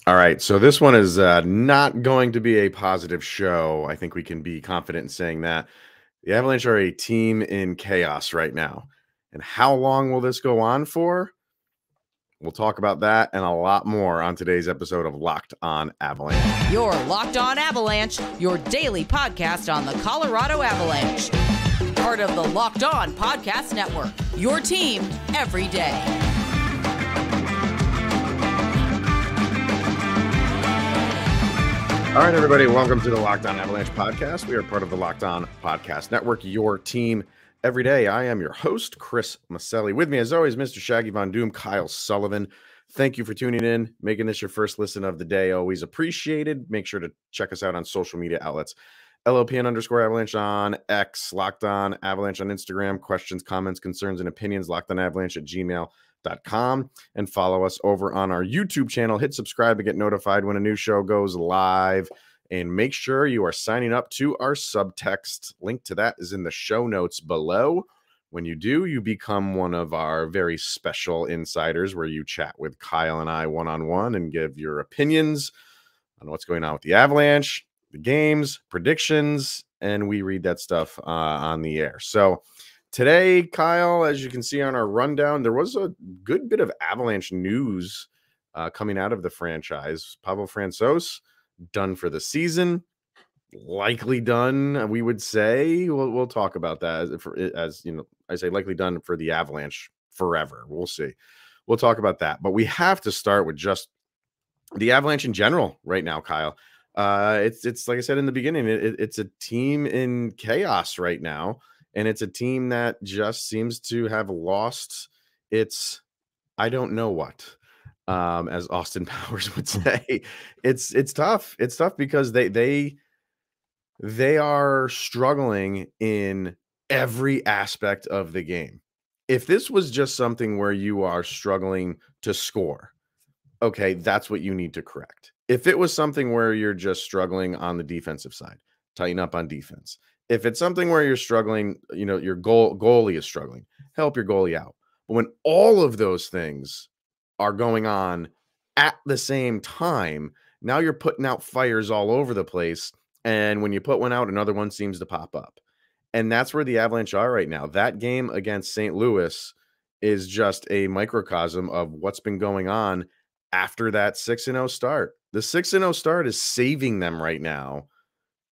All right, so this one is not going to be a positive show. I think we can be confident in saying that. The Avalanche are a team in chaos right now. And how long will this go on for? We'll talk about that and a lot more on today's episode of Locked On Avalanche. You're Locked On Avalanche, your daily podcast on the Colorado Avalanche. Part of the Locked On Podcast Network, your team every day. All right, everybody, welcome to the Locked On Avalanche podcast. We are part of the Locked On Podcast Network, your team every day. I am your host, Chris Maselli. With me, as always, Mr. Shaggy Von Doom, Kyle Sullivan. Thank you for tuning in, making this your first listen of the day. Always appreciated. Make sure to check us out on social media outlets. LOPN_Avalanche on X, Locked On Avalanche on Instagram. Questions, comments, concerns, and opinions, lockedonavalanche@gmail.com, and follow us over on our YouTube channel. Hit subscribe to get notified when a new show goes live, and make sure you are signing up to our subtext. Link to that is in the show notes below. When you do, you become one of our very special insiders where you chat with Kyle and I one-on-one and give your opinions on what's going on with the Avalanche, the games, predictions, and we read that stuff on the air. So today, Kyle, as you can see on our rundown, there was a good bit of Avalanche news coming out of the franchise. Pavel Francouz, done for the season, likely done, we would say. We'll talk about that as you know, I say likely done for the Avalanche forever. We'll see. We'll talk about that. But we have to start with just the Avalanche in general right now, Kyle. It's like I said in the beginning, it's a team in chaos right now. And it's a team that just seems to have lost its, I don't know what, as Austin Powers would say. It's tough. It's tough because they are struggling in every aspect of the game. If this was just something where you are struggling to score, okay, that's what you need to correct. If it was something where you're just struggling on the defensive side, tighten up on defense. If it's something where you're struggling, you know, your goalie is struggling, help your goalie out. But when all of those things are going on at the same time, now you're putting out fires all over the place. And when you put one out, another one seems to pop up. And that's where the Avalanche are right now. That game against St. Louis is just a microcosm of what's been going on after that 6-0 start. The 6-0 start is saving them right now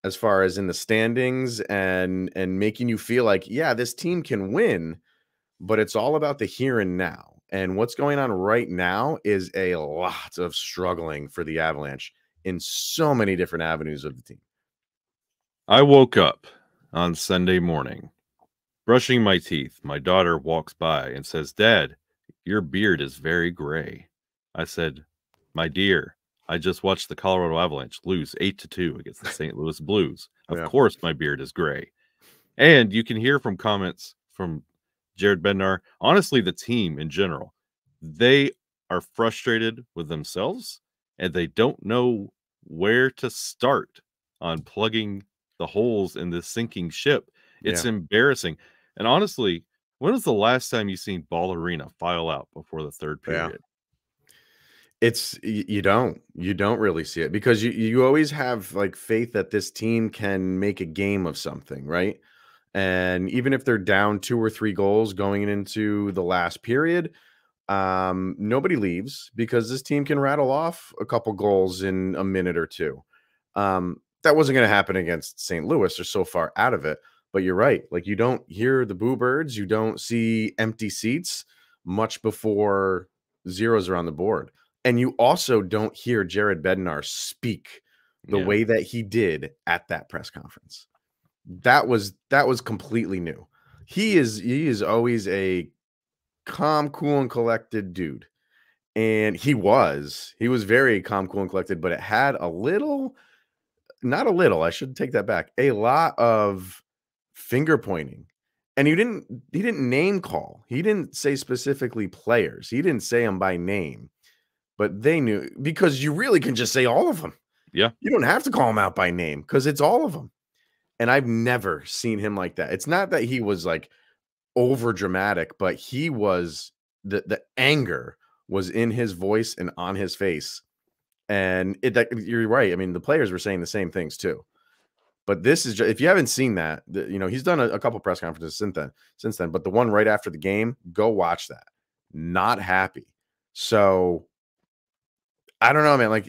as far as in the standings and making you feel like, yeah, this team can win, but it's all about the here and now. And what's going on right now is a lot of struggling for the Avalanche in so many different avenues of the team. I woke up on Sunday morning, brushing my teeth. My daughter walks by and says, "Dad, your beard is very gray." I said, "My dear, I just watched the Colorado Avalanche lose 8-2 against the St. Louis Blues. Of course my beard is gray." And you can hear from comments from Jared Bednar, honestly, the team in general, they are frustrated with themselves and they don't know where to start on plugging the holes in this sinking ship. It's embarrassing. And honestly, when was the last time you seen Ball Arena file out before the third period? It's you don't really see it because you always have like faith that this team can make a game of something, right? And even if they're down 2 or 3 goals going into the last period, nobody leaves because this team can rattle off a couple goals in a minute or two. That wasn't going to happen against St. Louis. They're so far out of it. But you're right. Like, you don't hear the boo birds. You don't see empty seats much before zeros are on the board. And you also don't hear Jared Bednar speak the way that he did at that press conference. That was completely new. He is always a calm, cool, and collected dude. And he was very calm, cool, and collected, but it had a little, not a little, I should take that back, a lot of finger pointing. And he didn't name call. He didn't say specifically players. He didn't say them by name, but they knew, because you really can just say all of them. Yeah. You don't have to call them out by name because it's all of them. And I've never seen him like that. It's not that he was like over dramatic, but he was, the anger was in his voice and on his face And you're right. I mean, the players were saying the same things too. But this is just, if you haven't seen that, he's done a couple press conferences since then. But the one right after the game, go watch that. Not happy. So I don't know, man. Like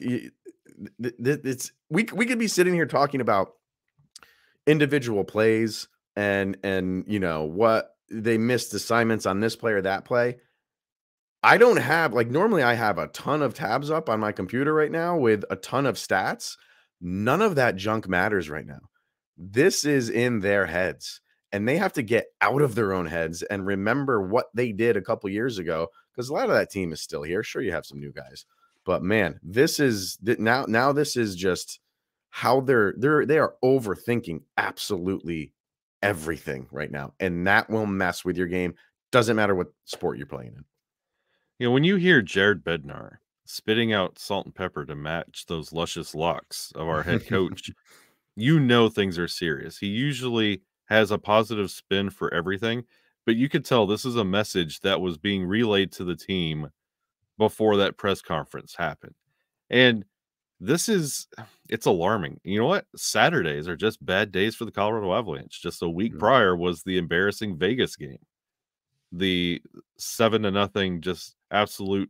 it's we could be sitting here talking about individual plays and what they missed assignments on this play or that play. I don't have, like, normally I have a ton of tabs up on my computer right now with a ton of stats. None of that junk matters right now. This is in their heads, and they have to get out of their own heads and remember what they did a couple years ago, because a lot of that team is still here. Sure, you have some new guys, but man, this is now this is just how they are overthinking absolutely everything right now, and that will mess with your game. Doesn't matter what sport you're playing in. When you hear Jared Bednar spitting out salt and pepper to match those luscious locks of our head coach, things are serious. He usually has a positive spin for everything, but you could tell this is a message that was being relayed to the team before that press conference happened. And it's alarming. You know what? Saturdays are just bad days for the Colorado Avalanche. Just a week prior was the embarrassing Vegas game. The 7-0, just absolute.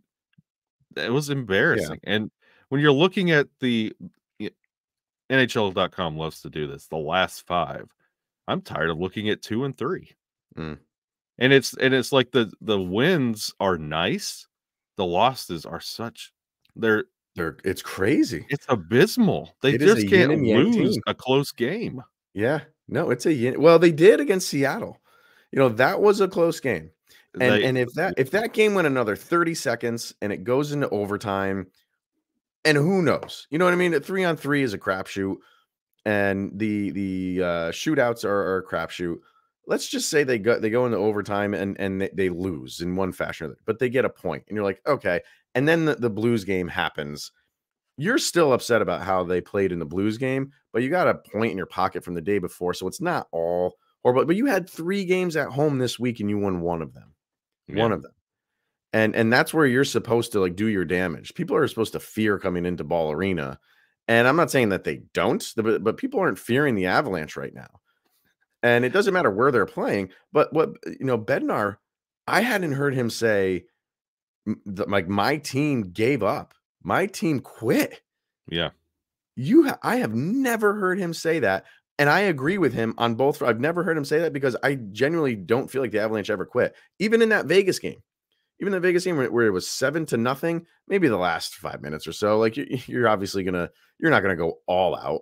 It was embarrassing. Yeah. And when you're looking at the NHL.com loves to do this, the last 5, I'm tired of looking at 2 and 3. And it's like the wins are nice. The losses are it's crazy. It's abysmal. They just can't lose a close game. Yeah. No, it's well, they did against Seattle. That was a close game. And if that game went another 30 seconds and it goes into overtime, and who knows? You know what I mean? 3-on-3 is a crapshoot, and the shootouts are a crapshoot. Let's just say they go into overtime and they lose in one fashion or the other, but they get a point, and you're like, okay. And then the Blues game happens. You're still upset about how they played in the Blues game, but you got a point in your pocket from the day before, so it's not all horrible. But you had 3 games at home this week, and you won one of them. Yeah. One of them. And that's where you're supposed to, like, do your damage. People are supposed to fear coming into Ball Arena. And I'm not saying that they don't, but people aren't fearing the Avalanche right now. And it doesn't matter where they're playing. But Bednar, I hadn't heard him say, like, my team gave up. My team quit. Yeah. I have never heard him say that. And I agree with him on both. I've never heard him say that, because I genuinely don't feel like the Avalanche ever quit. Even in that Vegas game. Even the Vegas game where it was 7-0, maybe the last 5 minutes or so, like, you're obviously you're not gonna go all out.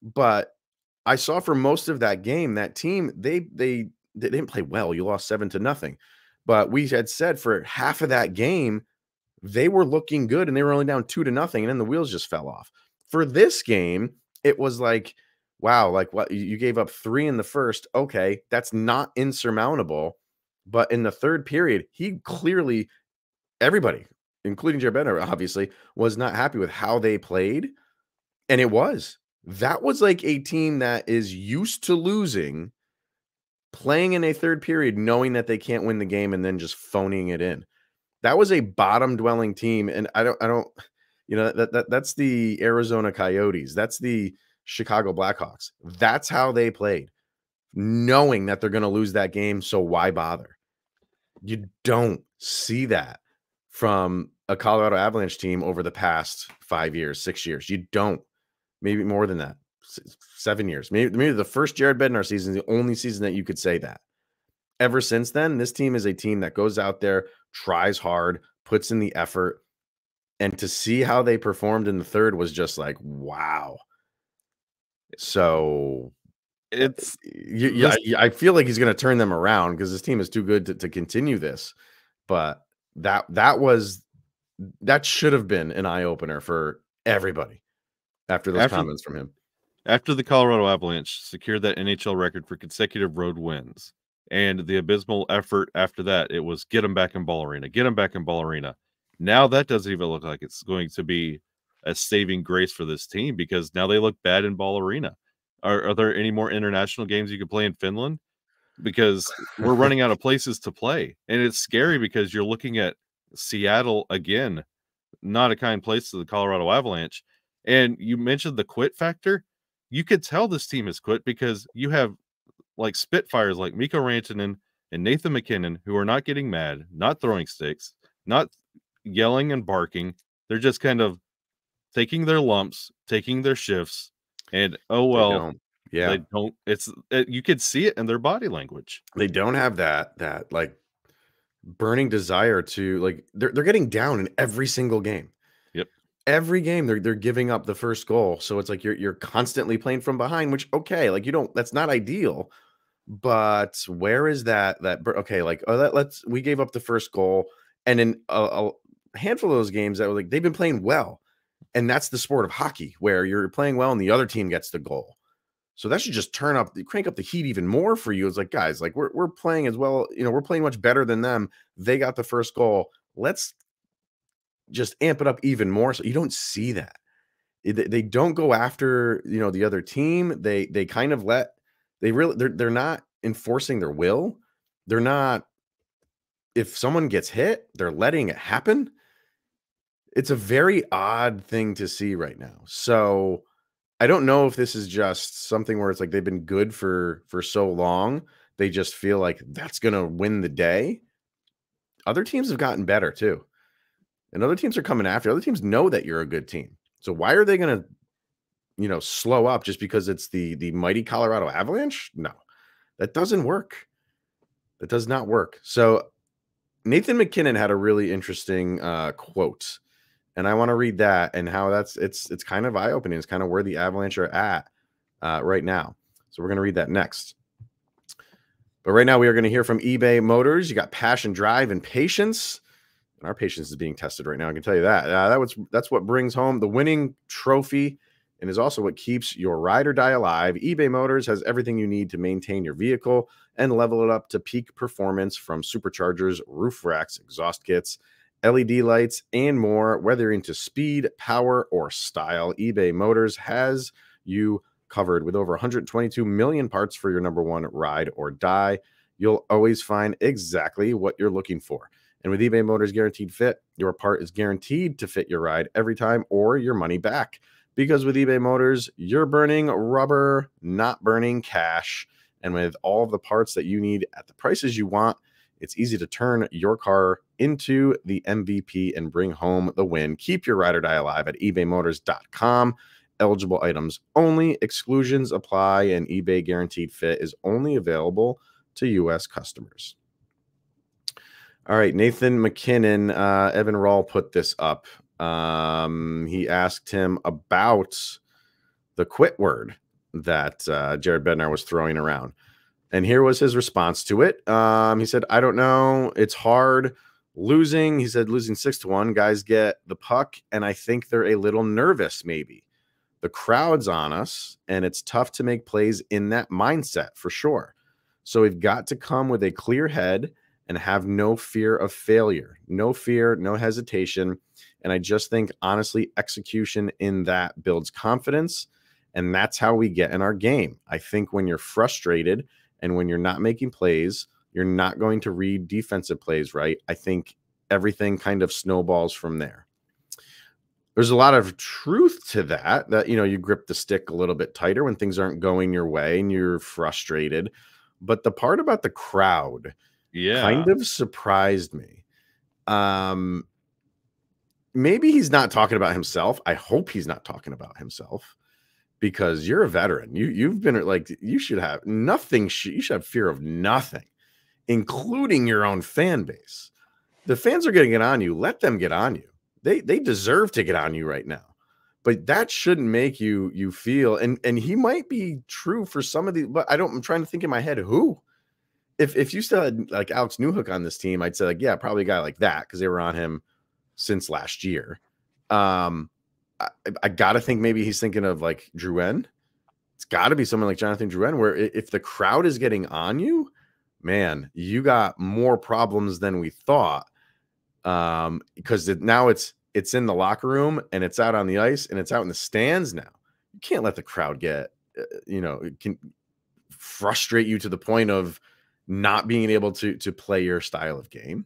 But I saw for most of that game, that team, they didn't play well. You lost 7-0, but we had said for half of that game they were looking good, and they were only down 2-0, and then the wheels just fell off. For this game, it was like, wow, like, what, you gave up 3 in the first. Okay, that's not insurmountable. But in the third period, he clearly, everybody, including Jared Bednar, obviously, was not happy with how they played. And that was like a team that is used to losing, playing in a third period, knowing that they can't win the game, and then just phoning it in. That was a bottom dwelling team. And I don't, that's the Arizona Coyotes. That's the Chicago Blackhawks. That's how they played, knowing that they're going to lose that game. So why bother? You don't see that from a Colorado Avalanche team over the past 5 years, 6 years. You don't. Maybe more than that. 7 years. Maybe the first Jared Bednar season is the only season that you could say that. Ever since then, this team is a team that goes out there, tries hard, puts in the effort. And to see how they performed in the third was just like, wow. So I feel like he's going to turn them around, because this team is too good to continue this. But that should have been an eye opener for everybody after those comments from him. After the Colorado Avalanche secured that NHL record for consecutive road wins, and the abysmal effort after that, it was get them back in Ball Arena, get them back in Ball Arena. Now that doesn't even look like it's going to be a saving grace for this team, because now they look bad in Ball Arena. Are there any more international games you could play in Finland? Because we're running out of places to play. And it's scary, because you're looking at Seattle again not a kind place to the Colorado Avalanche. And you mentioned the quit factor. You could tell this team has quit because you have like Spitfires like Mikko Rantanen and Nathan McKinnon who are not getting mad, not throwing sticks, not yelling and barking. They're just kind of taking their lumps, taking their shifts, and oh They well, don't. Yeah. they don't. You could see it in their body language. They don't have that like burning desire to, like, they're getting down in every single game. Yep. Every game they're giving up the first goal. So it's like you're constantly playing from behind, which, okay, like, you don't, that's not ideal. But where is okay, like, we gave up the first goal, and in a handful of those games that were like they've been playing well. And that's the sport of hockey, where you're playing well and the other team gets the goal. So that should just crank up the heat even more for you. It's like, guys, like, we're playing as well. We're playing much better than them. They got the first goal. Let's just amp it up even more. So you don't see that. They don't go after, the other team. They kind of they're not enforcing their will. They're not, if someone gets hit, they're letting it happen. It's a very odd thing to see right now. So I don't know if this is just something where it's like they've been good for so long, they just feel like that's going to win the day. Other teams have gotten better too. And other teams are coming after. Other teams know that you're a good team. So why are they going to, slow up just because it's the mighty Colorado Avalanche? No, that doesn't work. That does not work. So Nathan McKinnon had a really interesting quote. And I want to read that and how it's kind of eye-opening. It's kind of where the Avalanche are at right now. So we're going to read that next. But right now we are going to hear from eBay Motors. You got passion, drive, and patience. And our patience is being tested right now. I can tell you that. That's what brings home the winning trophy and is also what keeps your ride or die alive. eBay Motors has everything you need to maintain your vehicle and level it up to peak performance, from superchargers, roof racks, exhaust kits, LED lights, and more. Whether you're into speed, power, or style, eBay Motors has you covered. With over 122 million parts for your number one ride or die, you'll always find exactly what you're looking for. And with eBay Motors Guaranteed Fit, your part is guaranteed to fit your ride every time, or your money back. Because with eBay Motors, you're burning rubber, not burning cash. And with all of the parts that you need at the prices you want, it's easy to turn your car into the MVP and bring home the win. Keep your ride or die alive at ebaymotors.com. Eligible items only. Exclusions apply, and eBay Guaranteed Fit is only available to U.S. customers. All right, Nathan McKinnon, Evan Rawl put this up. He asked him about the quit word that Jared Bednar was throwing around. And here was his response to it. He said, I don't know. It's hard losing. He said, losing 6-1. Guys get the puck, and I think they're a little nervous, maybe. The crowd's on us, and it's tough to make plays in that mindset, for sure. So we've got to come with a clear head and have no fear of failure. No fear, no hesitation. And I just think, honestly, execution in that builds confidence, and that's how we get in our game. I think when you're frustrated and when you're not making plays, you're not going to read defensive plays right. I think everything kind of snowballs from there. There's a lot of truth to that, you grip the stick a little bit tighter when things aren't going your way and you're frustrated. But the part about the crowd kind of surprised me. Maybe he's not talking about himself. I hope he's not talking about himself, because you're a veteran. You've been, like, you should have nothing. You should have fear of nothing, including your own fan base. The fans are going to get on you. Let them get on you. They deserve to get on you right now. But that shouldn't make you feel, and he might be true for some of the, but I'm trying to think in my head who. If you still had like Alex Newhook on this team, I'd say, like, yeah, probably a guy like that, because they were on him since last year. I got to think maybe he's thinking of like Drouin. It's got to be someone like Jonathan Drouin, where if the crowd is getting on you, man, you got more problems than we thought. Because now it's in the locker room, and it's out on the ice, and it's out in the stands now. You can't let the crowd get, it can frustrate you to the point of not being able to play your style of game.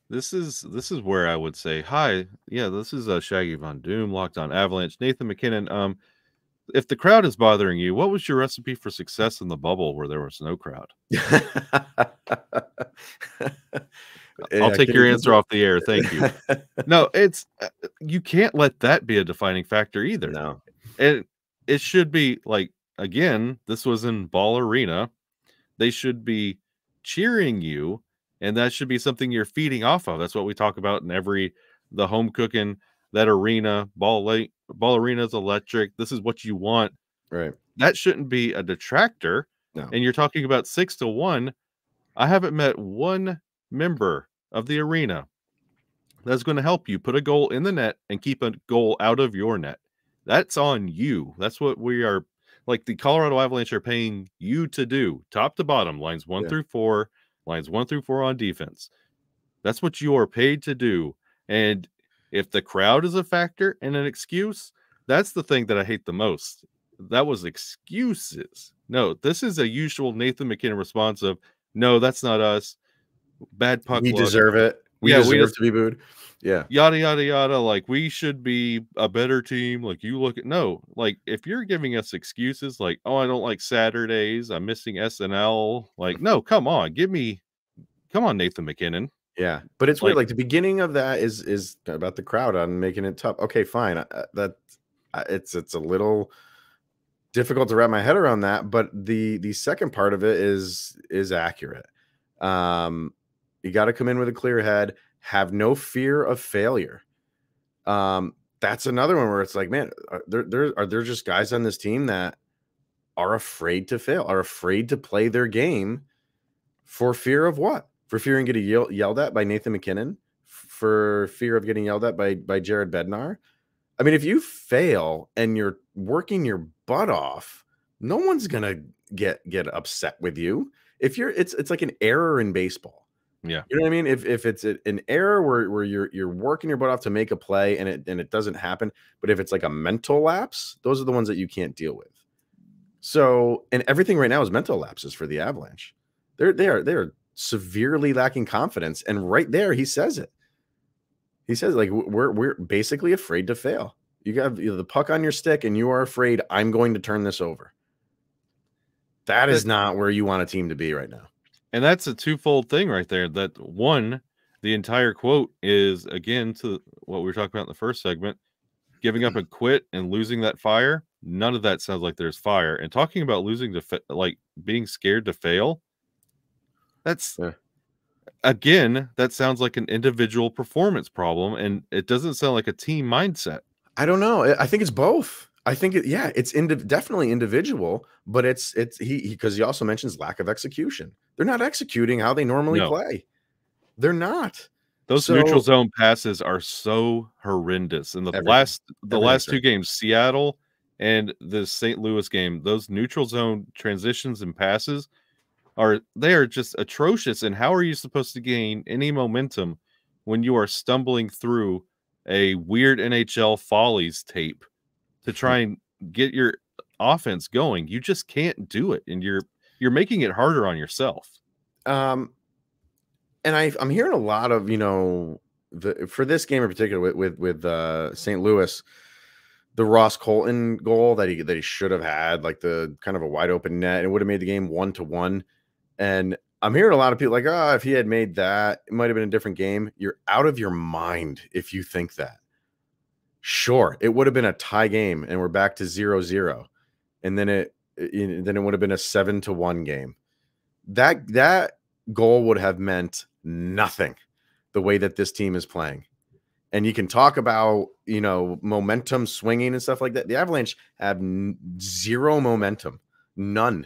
This is where I would say, hi, yeah, this is Shaggy Von Doom, Locked On Avalanche, Nathan McKinnon. If the crowd is bothering you, what was your recipe for success in the bubble where there was no crowd? I'll Yeah, take your answer off the air. Thank you. No, it's you can't let that be a defining factor either. No. And it should be like, again, this was in Ball Arena. They should be cheering you, and that should be something you're feeding off of. That's what we talk about in the home cooking, that arena, Ball Arena is electric. This is what you want. Right. That shouldn't be a detractor. No. And you're talking about 6-1. I haven't met one member of the arena that's going to help you put a goal in the net and keep a goal out of your net. That's on you. That's what we are, like the Colorado Avalanche are paying you to do, top to bottom, lines 1 through 4, lines 1 through 4 on defense. That's what you are paid to do. And if the crowd is a factor and an excuse, that's the thing that I hate the most. That was excuses. No, this is a usual Nathan McKinnon response of, no, that's not us. Bad puck We luck. deserve it. We deserve to be booed. Yeah. Yada, yada, yada. Like, we should be a better team. Like, you look at, no, like, if you're giving us excuses, like, oh, I don't like Saturdays, I'm missing SNL. Like, no, come on, come on, Nathan McKinnon. Yeah. But it's weird. Like, the beginning of that is about the crowd on making it tough. Okay, fine. It's a little difficult to wrap my head around that, but the second part of it is accurate. You got to come in with a clear head, have no fear of failure. That's another one where it's like, man, are there just guys on this team that are afraid to fail, are afraid to play their game for fear of what? For fear of getting yelled at by Nathan McKinnon, for fear of getting yelled at by Jared Bednar. I mean, if you fail and you're working your butt off, no one's gonna get upset with you. If it's like an error in baseball. Yeah. You know what I mean? If it's an error where you're working your butt off to make a play and it doesn't happen, but if it's like a mental lapse, those are the ones that you can't deal with. So, and everything right now is mental lapses for the Avalanche. They are severely lacking confidence, and right there he says it. He says, like, we're basically afraid to fail. You have the puck on your stick and you are afraid I'm going to turn this over. That is not where you want a team to be right now. And that's a twofold thing right there. That one, the entire quote is, again, to what we were talking about in the first segment, giving up and quit and losing that fire. None of that sounds like there's fire. And talking about losing to like being scared to fail, that's again, that sounds like an individual performance problem, and it doesn't sound like a team mindset. I don't know. I think it's both. I think it's definitely individual, but it's because he also mentions lack of execution. They're not executing how they normally play. They're not. Those neutral zone passes are so horrendous. In the last 2 games, Seattle and the St. Louis game, those neutral zone transitions and passes are just atrocious. And how are you supposed to gain any momentum when you are stumbling through a weird NHL Follies tape to try and get your offense going? You just can't do it, and you're making it harder on yourself. And I'm hearing a lot of, for this game in particular with St. Louis, the Ross Colton goal that he should have had, like the kind of a wide open net, it would have made the game 1-1. And I'm hearing a lot of people like, if he had made that, it might have been a different game. You're out of your mind if you think that. Sure, it would have been a tie game, and we're back to 0-0, and then it would have been a 7-1 game. That goal would have meant nothing the way that this team is playing. And you can talk about, momentum swinging and stuff like that. The Avalanche have zero momentum, none.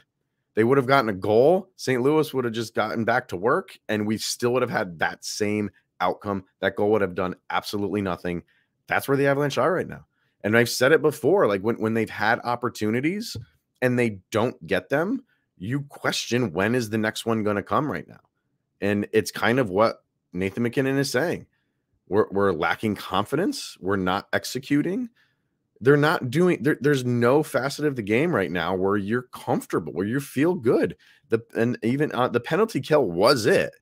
They would have gotten a goal. St. Louis would have just gotten back to work, and we still would have had that same outcome. That goal would have done absolutely nothing. That's where the Avalanche are right now. And I've said it before, like when they've had opportunities and they don't get them, you question, when is the next one going to come right now? And it's kind of what Nathan McKinnon is saying. We're lacking confidence. We're not executing. They're not doing, there's no facet of the game right now where you're comfortable, where you feel good. And even the penalty kill was it.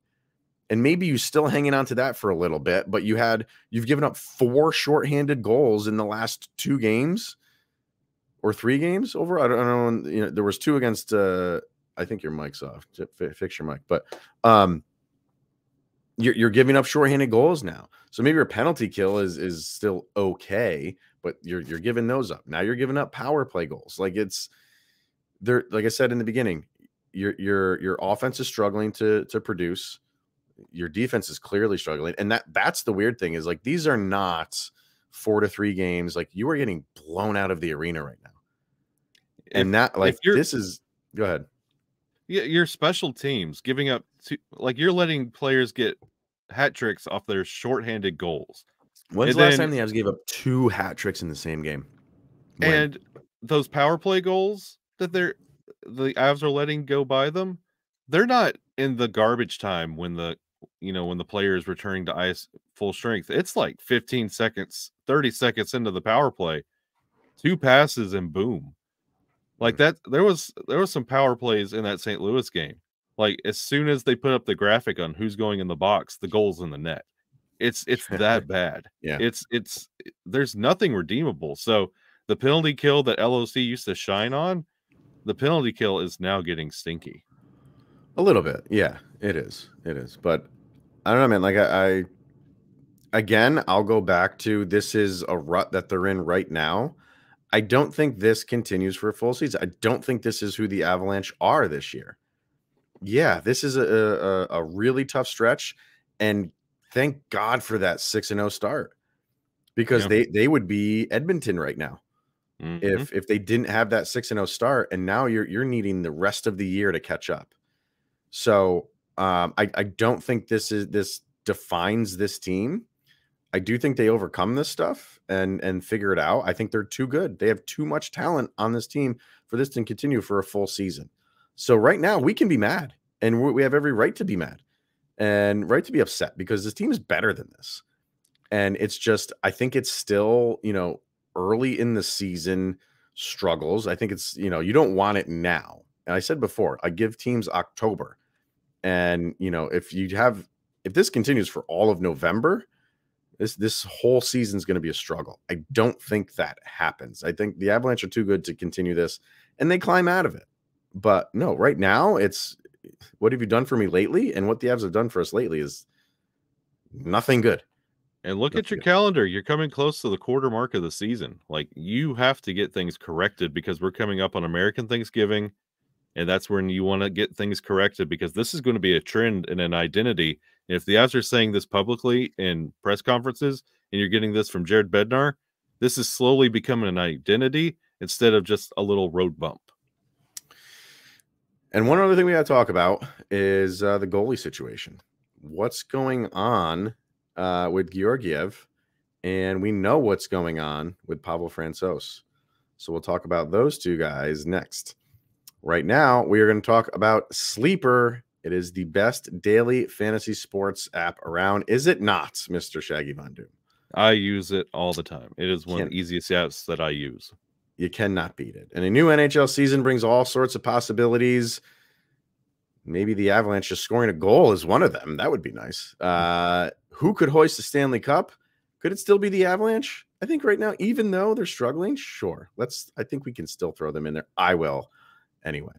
and maybe you still hanging on to that for a little bit, but you've given up 4 shorthanded goals in the last 2 games or 3 games over. I don't know. You know, there was 2 against. I think your mic's off. Fix your mic, but you're giving up shorthanded goals now. So maybe your penalty kill is still okay, but you're giving those up. Now you're giving up power play goals. Like it's there. Like I said in the beginning, your offense is struggling to produce. Your defense is clearly struggling, and that's the weird thing is like these are not 4-3 games. Like you are getting blown out of the arena right now, and that like this is. Go ahead. Yeah, your special teams giving up like you're letting players get hat tricks off their shorthanded goals. When's the last time the Avs gave up 2 hat tricks in the same game? And those power play goals that the Avs are letting go by them, they're not in the garbage time when the player is returning to ice full strength. It's like 15 seconds, 30 seconds into the power play, 2 passes and boom. Like that, there was some power plays in that St. Louis game. Like as soon as they put up the graphic on who's going in the box, the goal's in the net. It's that bad. Yeah. There's nothing redeemable. So the penalty kill that LOC used to shine on, the penalty kill is now getting stinky. A little bit. Yeah, it is. It is. But I don't know, man. Like again, I'll go back to this is a rut that they're in right now. I don't think this continues for a full season. I don't think this is who the Avalanche are this year. Yeah, this is a really tough stretch, and thank God for that 6-0 start because they would be Edmonton right now if they didn't have that 6-0 start, and now you're needing the rest of the year to catch up. So I don't think this defines this team. I do think they overcome this stuff and figure it out. I think they're too good. They have too much talent on this team for this to continue for a full season. So right now we can be mad, and we have every right to be mad and right to be upset because this team is better than this. And it's just, I think it's still, early in the season struggles. I think it's, you don't want it now. And I said before, I give teams October. And, if this continues for all of November, this whole season is going to be a struggle. I don't think that happens. I think the Avalanche are too good to continue this, and they climb out of it. But no, right now it's what have you done for me lately? And what the Avs have done for us lately is nothing good. And look at your calendar. You're coming close to the quarter mark of the season. Like you have to get things corrected because we're coming up on American Thanksgiving. And that's when you want to get things corrected because this is going to be a trend and an identity. And if the Avs are saying this publicly in press conferences and you're getting this from Jared Bednar, this is slowly becoming an identity instead of just a little road bump. And one other thing we got to talk about is the goalie situation. What's going on with Georgiev? And we know what's going on with Pavel Francouz. So we'll talk about those 2 guys next. Right now, we are going to talk about Sleeper. It is the best daily fantasy sports app around. Is it not, Mr. Shaggy Von Doom? I use it all the time. It is one of the easiest apps that I use. You cannot beat it. And a new NHL season brings all sorts of possibilities. Maybe the Avalanche just scoring a goal is one of them. That would be nice. Who could hoist the Stanley Cup? Could it still be the Avalanche? I think right now, even though they're struggling, sure. I think we can still throw them in there. I will. Anyway,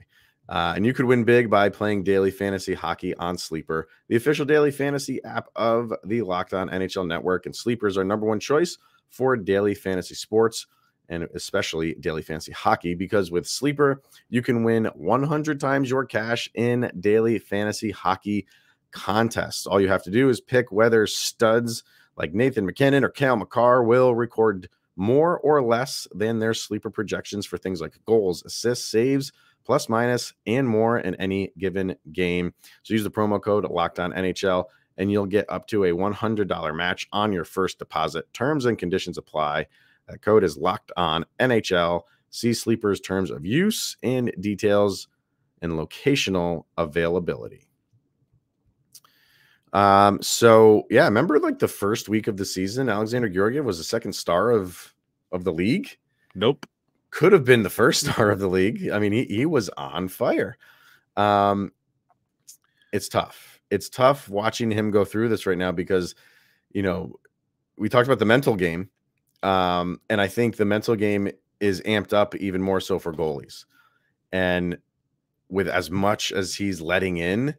and you could win big by playing daily fantasy hockey on Sleeper, the official daily fantasy app of the Locked On NHL Network. And Sleeper is our #1 choice for daily fantasy sports and especially daily fantasy hockey, because with Sleeper, you can win 100 times your cash in daily fantasy hockey contests. All you have to do is pick whether studs like Nathan McKinnon or Cale Makar will record more or less than their Sleeper projections for things like goals, assists, saves, plus minus, and more in any given game. So use the promo code LOCKEDONNHL and you'll get up to a $100 match on your first deposit. Terms and conditions apply. That code is LOCKEDONNHL. See Sleeper's terms of use and details and locational availability. So yeah, remember like the first week of the season, Alexander Georgiev was the second star of the league? Nope. Could have been the first star of the league. I mean, he was on fire. It's tough. it's tough watching him go through this right now because, you know, we talked about the mental game. And I think the mental game is amped up even more so for goalies. And with as much as he's letting in,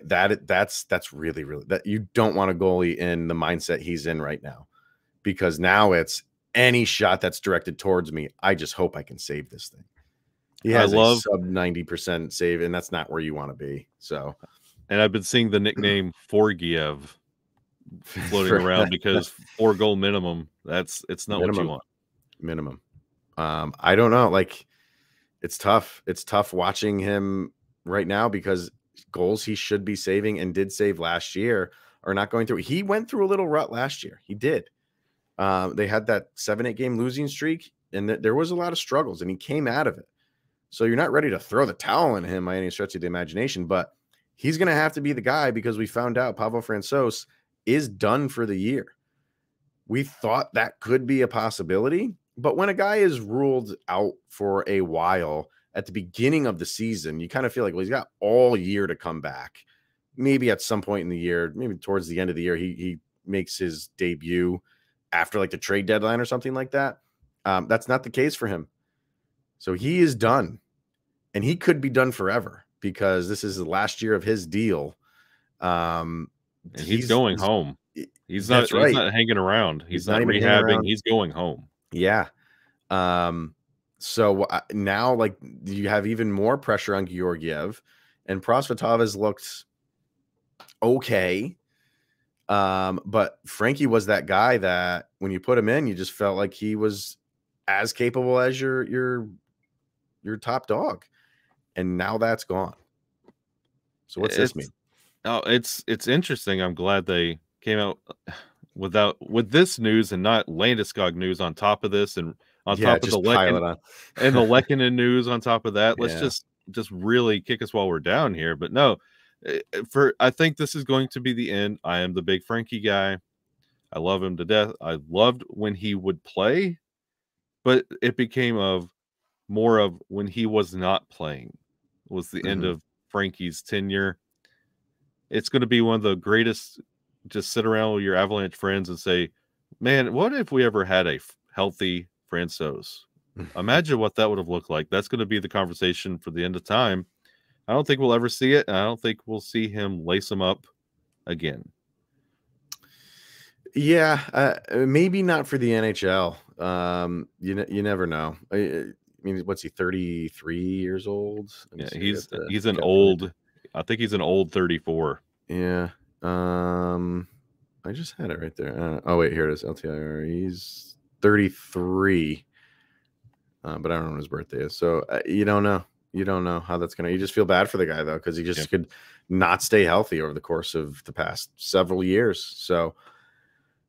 that's really, really, that you don't want a goalie in the mindset he's in right now, because now it's any shot that's directed towards me, I just hope I can save this thing. He has a sub 90% save, and that's not where you want to be. So, and I've been seeing the nickname Forgiev floating around because 4-goal minimum. It's not what you want. Minimum. I don't know. Like, it's tough. It's tough watching him right now because goals he should be saving and did save last year are not going through. He went through a little rut last year. He did. They had that 7-8 game losing streak, and there was a lot of struggles, and he came out of it. So you're not ready to throw the towel in him by any stretch of the imagination, but he's going to have to be the guy because we found out Pavel Francouz is done for the year. We thought that could be a possibility, but when a guy is ruled out for a while at the beginning of the season, you kind of feel like, well, he's got all year to come back. Maybe at some point in the year, maybe towards the end of the year, he makes his debut after like the trade deadline or something like that. That's not the case for him. So he is done, and he could be done forever because this is the last year of his deal. And he's going home. He's not hanging around. He's not rehabbing. He's going home. Yeah. So now, like, you have even more pressure on Georgiev, and Prosvetov has looked okay. But Frankie was that guy that when you put him in, you just felt like he was as capable as your top dog, and now that's gone. So what's this mean? Oh, it's interesting. I'm glad they came out with this news and not Landeskog news on top of this, and on top of the Lehkonen news on top of that. Let's just really kick us while we're down here. But no, I think this is going to be the end. I am the big Frankie guy. I love him to death. I loved when he would play, but it became more of when he was not playing. It was the end of Frankie's tenure. It's going to be one of the greatest. Just sit around with your Avalanche friends and say, man, what if we ever had a healthy Francouz? Imagine what that would have looked like. That's going to be the conversation for the end of time. I don't think we'll ever see it. And I don't think we'll see him lace him up again. Yeah, maybe not for the NHL. You never know. I mean, what's he, 33 years old? Yeah, he's an old. I think he's an old 34. Yeah. I just had it right there. Oh wait, here it is. LTIR. He's 33. But I don't know when his birthday is. So you don't know. You don't know how that's gonna. You just feel bad for the guy though, because he just could not stay healthy over the course of the past several years. So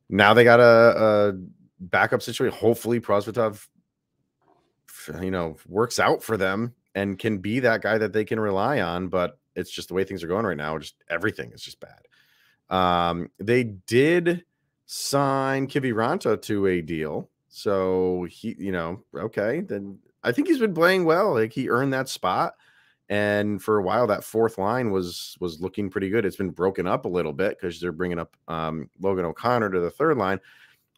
now they got a backup situation. Hopefully, Prosvetov, works out for them and can be that guy that they can rely on. But it's just the way things are going right now. Just everything is just bad. They did sign Kiviranta to a deal. So he, okay, then I think he's been playing well. Like, he earned that spot. And for a while, that fourth line was looking pretty good. It's been broken up a little bit because they're bringing up Logan O'Connor to the third line.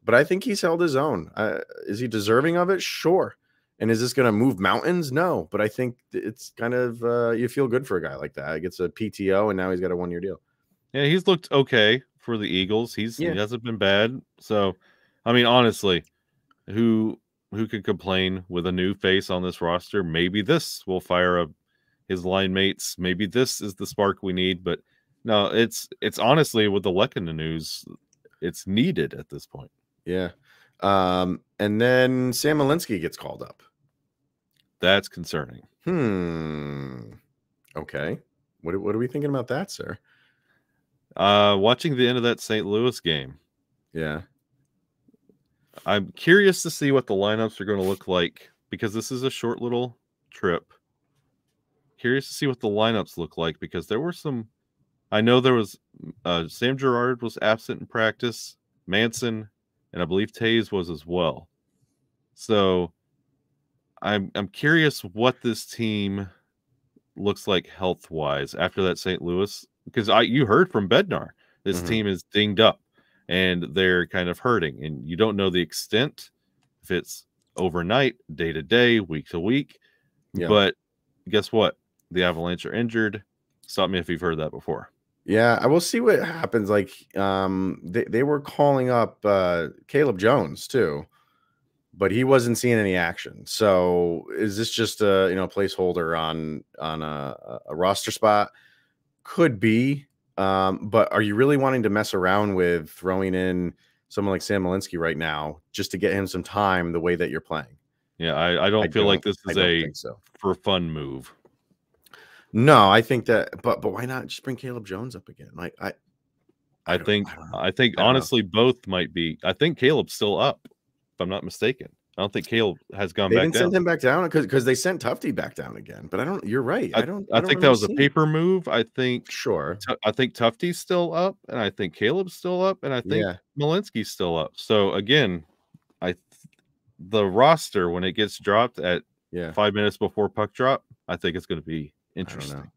But I think he's held his own. Is he deserving of it? Sure. And is this going to move mountains? No. But I think it's kind of you feel good for a guy like that. He gets a PTO, and now he's got a 1-year deal. Yeah, he's looked okay for the Eagles. He hasn't been bad. So, I mean, honestly, who could complain with a new face on this roster? Maybe this will fire up his line mates. Maybe this is the spark we need. But no, it's honestly, with the Lehkonen news, it's needed at this point. Yeah. And then Sam Malinsky gets called up. That's concerning. Okay. What are we thinking about that, sir? Watching the end of that St. Louis game. Yeah. I'm curious to see what the lineups are going to look like, because this is a short little trip. Curious to see what the lineups look like, because there were some. I know there was Sam Girard was absent in practice, Manson, and I believe Taves was as well. So I'm curious what this team looks like health-wise after that St. Louis because you heard from Bednar, this Mhm. team is dinged up and they're kind of hurting, and you don't know the extent, if it's overnight, day to day, week to week. Yeah. But guess what? The Avalanche are injured. Stop me if you've heard that before. Yeah, I will see what happens. Like, they were calling up Caleb Jones too, but he wasn't seeing any action. So is this just a placeholder on a roster spot? Could be. But are you really wanting to mess around with throwing in someone like Sam Malinsky right now just to get him some time the way that you're playing? Yeah, I don't feel like this is don't a think so. for fun move. No, I think that, but why not just bring Caleb Jones up again? Like I think don't know. I think I don't know. honestly both might be. I think Caleb's still up, if I'm not mistaken. I don't think Caleb has gone They back didn't down. send him back down because they sent Tufty back down again. But I don't. You're right. I don't think that remember was a seeing- paper move. I think Sure. I think Tufty's still up, and I think Caleb's still up, and I think Yeah. Malinsky's still up. So again, the roster when it gets dropped at Yeah. 5 minutes before puck drop, I think it's going to be I don't interesting. know.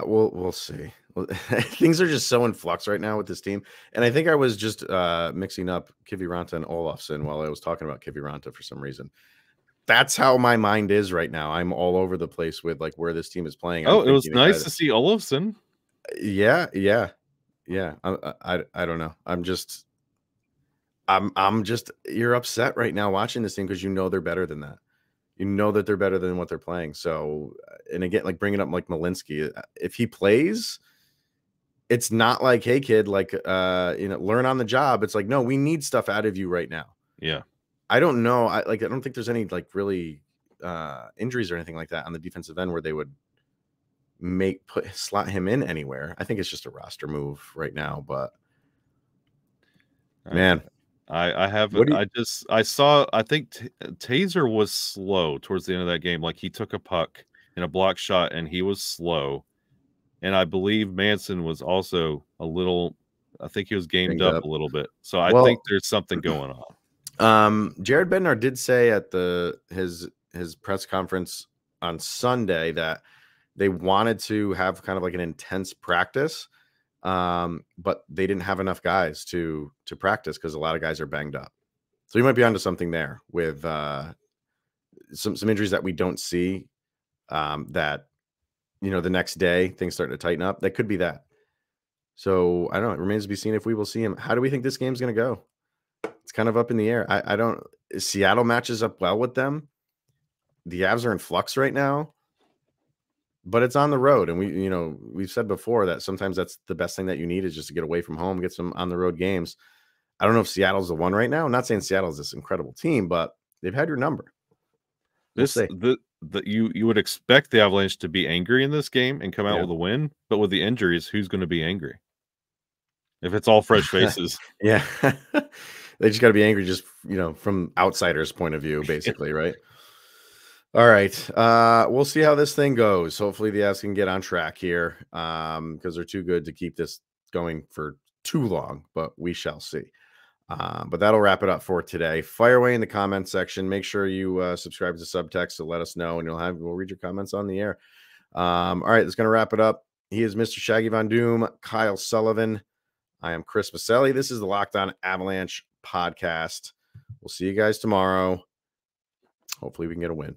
We'll see. Well, things are just so in flux right now with this team, and I think I was just mixing up Kiviranta and Olofsson while I was talking about Kiviranta for some reason. That's how my mind is right now. I'm all over the place with like where this team is playing. Oh, it was nice to see Olofsson. Yeah. I don't know. I'm just you're upset right now watching this team because you know they're better than that. You know that they're better than what they're playing. So, and again, like bringing up like Malinsky, if he plays, it's not like, hey kid, like learn on the job. It's like, no, we need stuff out of you right now. Yeah. I don't know. I don't think there's any like really injuries or anything like that on the defensive end where they would slot him in anywhere. I think it's just a roster move right now, but man, I haven't. I saw. I think Taser was slow towards the end of that game. Like he took a puck in a block shot, and he was slow. And I believe Manson was also a little. I think he was gamed up a little bit. So I think there's something going on. Jared Bednar did say at his press conference on Sunday that they wanted to have kind of like an intense practice. But they didn't have enough guys to practice because a lot of guys are banged up. So you might be onto something there with some injuries that we don't see. That the next day things start to tighten up. That could be that. So I don't know. It remains to be seen if we will see him. How do we think this game's going to go? It's kind of up in the air. I don't. Seattle matches up well with them. The Avs are in flux right now. But it's on the road, and we've said before that sometimes that's the best thing that you need is just to get away from home, get some on the road games. I don't know if Seattle's the one right now. I'm not saying Seattle's this incredible team, but they've had your number. You would expect the Avalanche to be angry in this game and come out with a win, but with the injuries, who's going to be angry? If it's all fresh faces, yeah, they just got to be angry, just from outsiders' point of view, basically, right? All right. We'll see how this thing goes. Hopefully the Avs can get on track here because they're too good to keep this going for too long, but we shall see. But that'll wrap it up for today. Fire away in the comment section. Make sure you subscribe to Subtext to let us know, and we'll read your comments on the air. All right. That's going to wrap it up. He is Mr. Shaggy Von Doom, Kyle Sullivan. I am Chris Maselli. This is the Locked On Avalanche podcast. We'll see you guys tomorrow. Hopefully we can get a win.